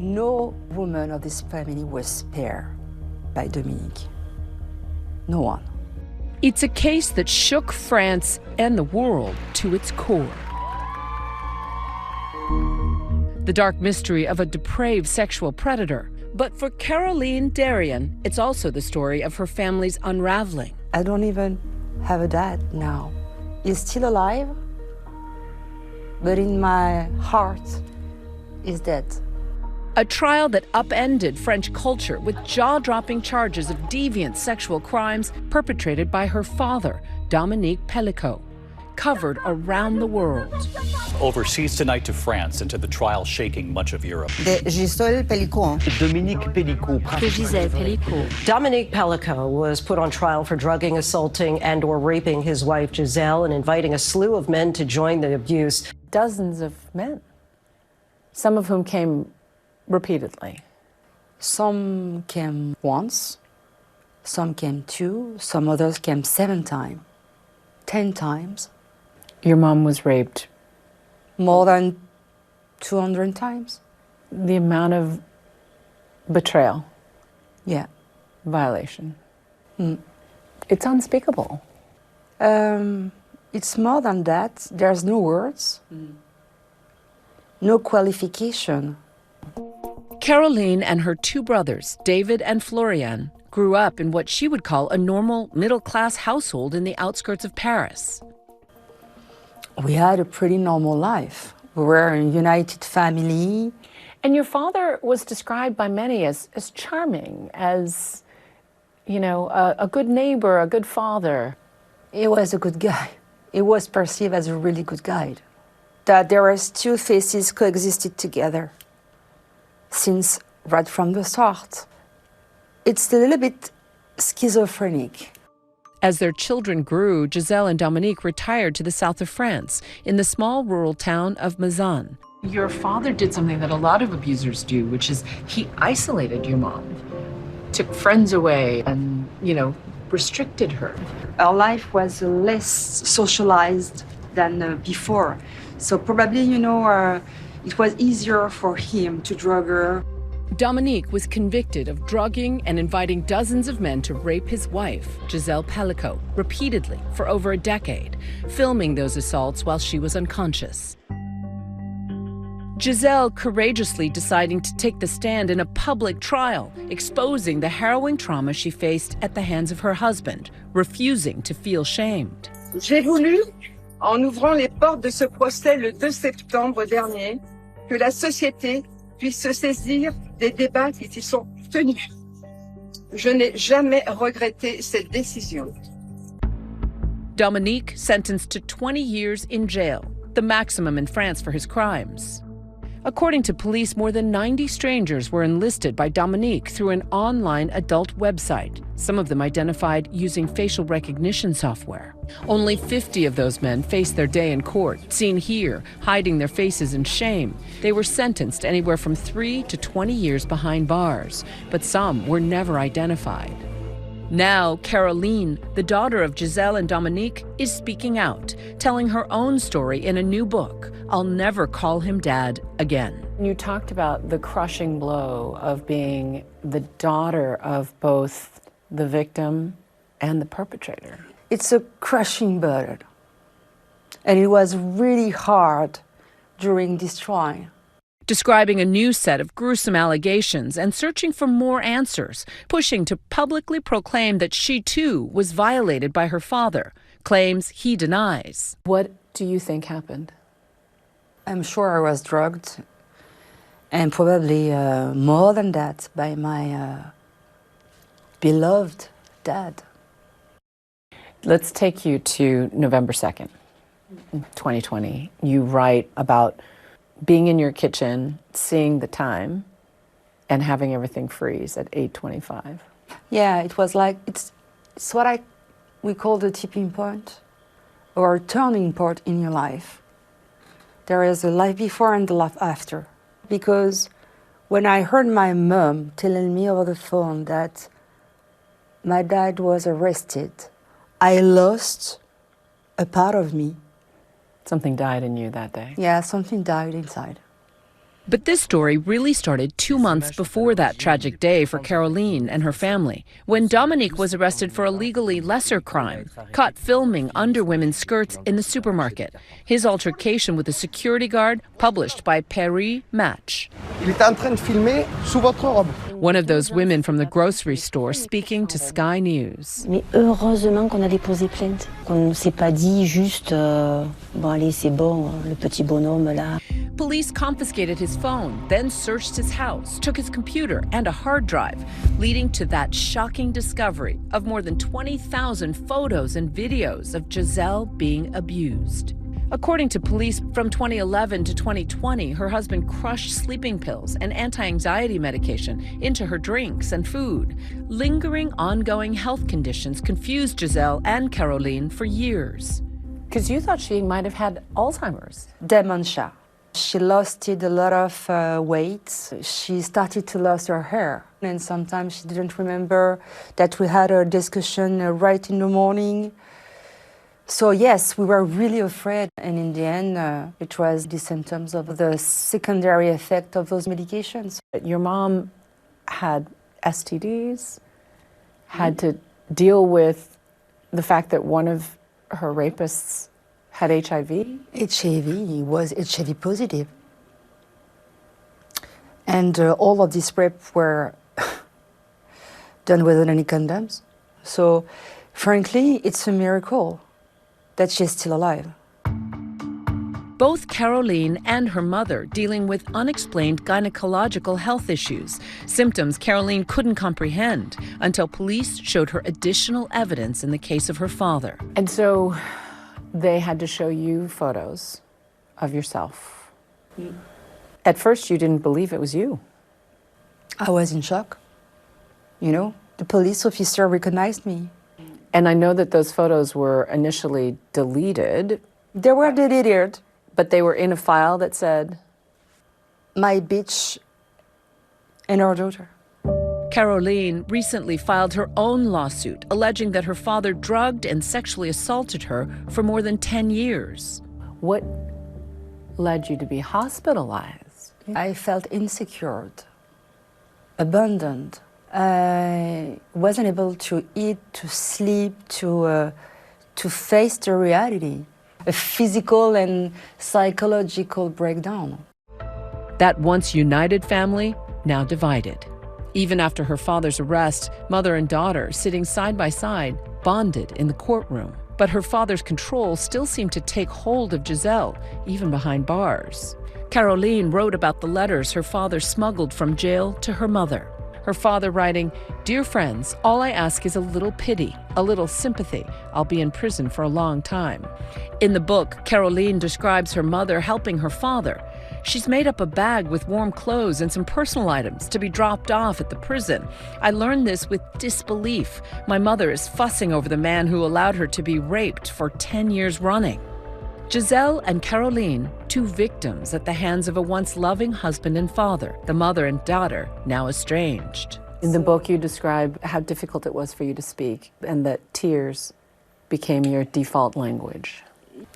No woman of this family was spared by Dominique. No one. It's a case that shook France and the world to its core. The dark mystery of a depraved sexual predator. But for Caroline Darian, it's also the story of her family's unraveling. I don't even have a dad now. He's still alive, but in my heart, he's dead. A trial that upended French culture with jaw-dropping charges of deviant sexual crimes perpetrated by her father, Dominique Pelicot, covered around the world. Overseas tonight to France and to the trial shaking much of Europe. Gisele Pelicot. Dominique Pelicot. Gisele Pelicot. Dominique Pelicot was put on trial for drugging, assaulting, and/or raping his wife Gisele and inviting a slew of men to join the abuse. Dozens of men, some of whom came repeatedly. Some came once, some came 2, some others came 7 times, 10 times. Your mom was raped. More than 200 times. The amount of betrayal. Yeah. Violation. It's unspeakable. It's more than that. There's no words, no qualification. Caroline and her 2 brothers, David and Florian, grew up in what she would call a normal middle-class household in the outskirts of Paris. We had a pretty normal life. We were a united family. And your father was described by many as charming, as, you know, a good neighbor, a good father. He was a good guy. He was perceived as a really good guy. That there was 2 faces coexisted together since right from the start. It's a little bit schizophrenic. As their children grew, Gisele and Dominique retired to the south of France, in the small rural town of Mazan. Your father did something that a lot of abusers do, which is he isolated your mom, took friends away and, you know, restricted her. Our life was less socialized than before. So probably, you know, it was easier for him to drug her. Dominique was convicted of drugging and inviting dozens of men to rape his wife, Gisele Pelicot, repeatedly for over a decade, filming those assaults while she was unconscious. Gisele courageously deciding to take the stand in a public trial, exposing the harrowing trauma she faced at the hands of her husband, refusing to feel shamed. J'ai voulu, en ouvrant les portes de ce procès le 2 septembre dernier, que la société puisse se saisir des débats qui s'y sont tenus. Je n'ai jamais regretté cette décision. Dominique sentenced to 20 years in jail, the maximum in France for his crimes. According to police, more than 90 strangers were enlisted by Dominique through an online adult website, some of them identified using facial recognition software. Only 50 of those men faced their day in court, seen here, hiding their faces in shame. They were sentenced anywhere from 3 to 20 years behind bars, but some were never identified. Now, Caroline, the daughter of Gisele and Dominique, is speaking out, telling her own story in a new book, I'll Never Call Him Dad Again. You talked about the crushing blow of being the daughter of both the victim and the perpetrator. It's a crushing burden. And it was really hard during this trial. Describing a new set of gruesome allegations and searching for more answers, pushing to publicly proclaim that she too was violated by her father, claims he denies. What do you think happened? I'm sure I was drugged, and probably more than that by my beloved dad. Let's take you to November 2nd, 2020. You write about being in your kitchen, seeing the time, and having everything freeze at 8:25. Yeah, it was like, it's what we call the tipping point, or a turning point in your life. There is a life before and a life after. Because when I heard my mom telling me over the phone that my dad was arrested, I lost a part of me. Something died in you that day. Yeah, something died inside. But this story really started 2 months before that tragic day for Caroline and her family, when Dominique was arrested for a legally lesser crime, caught filming under women's skirts in the supermarket. His altercation with a security guard published by Paris Match. Il était en train de filmer sous votre robe. One of those women from the grocery store speaking to Sky News. Mais heureusement qu'on a déposé plainte, qu'on ne s'est pas dit juste bon allez c'est bon le petit bonhomme là. Police confiscated his phone, then searched his house, took his computer and a hard drive, leading to that shocking discovery of more than 20,000 photos and videos of Gisele being abused. According to police, from 2011 to 2020, her husband crushed sleeping pills and anti-anxiety medication into her drinks and food. Lingering, ongoing health conditions confused Gisele and Caroline for years. Because you thought she might have had Alzheimer's. Dementia. She lost a lot of weight. She started to lose her hair. And sometimes she didn't remember that we had a discussion right in the morning. So yes, we were really afraid. And in the end, it was the symptoms of the secondary effect of those medications. Your mom had STDs, had to deal with the fact that one of her rapists had HIV? HIV, he was HIV positive. And all of these rape were done without any condoms. So frankly, it's a miracle that she's still alive. Both Caroline and her mother dealing with unexplained gynecological health issues, symptoms Caroline couldn't comprehend until police showed her additional evidence in the case of her father. And so they had to show you photos of yourself. At first, you didn't believe it was you. I was in shock. You know, the police officer recognized me. And I know that those photos were initially deleted. They were deleted. But they were in a file that said, my bitch and her daughter. Caroline recently filed her own lawsuit alleging that her father drugged and sexually assaulted her for more than 10 years. What led you to be hospitalized? I felt insecure, abandoned. I wasn't able to eat, to sleep, to face the reality. A physical and psychological breakdown. That once united family, now divided. Even after her father's arrest, mother and daughter, sitting side by side, bonded in the courtroom. But her father's control still seemed to take hold of Gisele, even behind bars. Caroline wrote about the letters her father smuggled from jail to her mother. Her father writing, "Dear friends, all I ask is a little pity, a little sympathy. I'll be in prison for a long time." In the book, Caroline describes her mother helping her father. She's made up a bag with warm clothes and some personal items to be dropped off at the prison. I learned this with disbelief. My mother is fussing over the man who allowed her to be raped for 10 years running. Gisele and Caroline, two victims at the hands of a once loving husband and father, the mother and daughter now estranged. In the book, you describe how difficult it was for you to speak and that tears became your default language.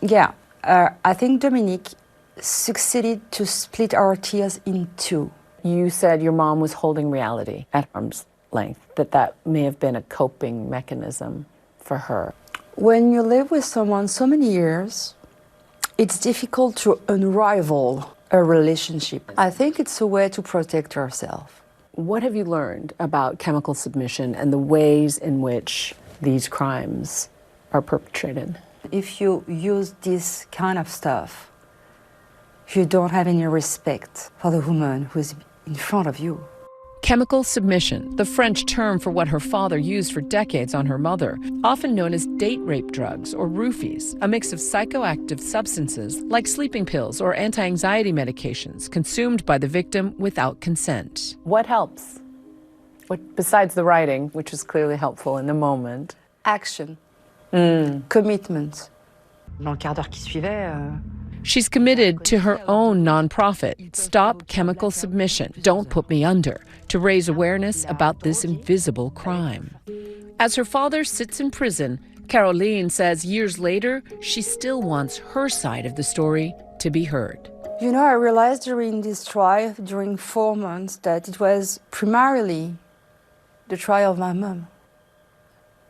Yeah, I think Dominique succeeded to split our tears in two. You said your mom was holding reality at arm's length, that may have been a coping mechanism for her. When you live with someone so many years, it's difficult to unravel a relationship. I think it's a way to protect yourself. What have you learned about chemical submission and the ways in which these crimes are perpetrated? If you use this kind of stuff, you don't have any respect for the woman who's in front of you. Chemical submission, the French term for what her father used for decades on her mother, often known as date rape drugs or roofies, a mix of psychoactive substances like sleeping pills or anti-anxiety medications consumed by the victim without consent. What helps? Besides the writing, which is clearly helpful in the moment? Action. Commitment. Dans le quart d'heure qui suivait, She's committed to her own nonprofit, Stop Chemical Submission, Don't Put Me Under, to raise awareness about this invisible crime. As her father sits in prison, Caroline says years later, she still wants her side of the story to be heard. You know, I realized during this trial, during 4 months, that it was primarily the trial of my mom.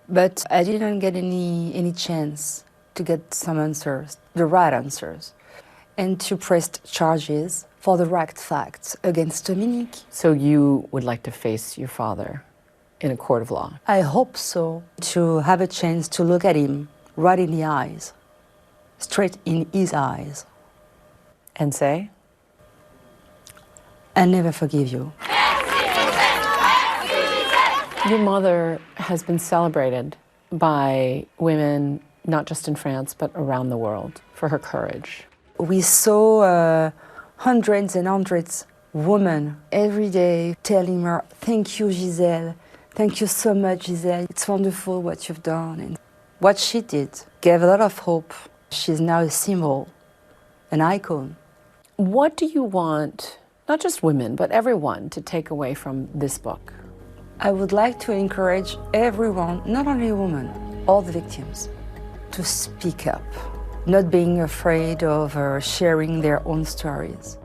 But I didn't get any chance to get some answers, the right answers, and to press charges for the right facts against Dominique. So you would like to face your father in a court of law? I hope so, to have a chance to look at him right in the eyes, straight in his eyes. And say? I never forgive you. Your mother has been celebrated by women, not just in France, but around the world, for her courage. We saw hundreds and hundreds of women every day telling her, thank you, Gisele. Thank you so much, Gisele. It's wonderful what you've done. And what she did gave a lot of hope. She's now a symbol, an icon. What do you want, not just women, but everyone, to take away from this book? I would like to encourage everyone, not only women, all the victims, to speak up, not being afraid of sharing their own stories.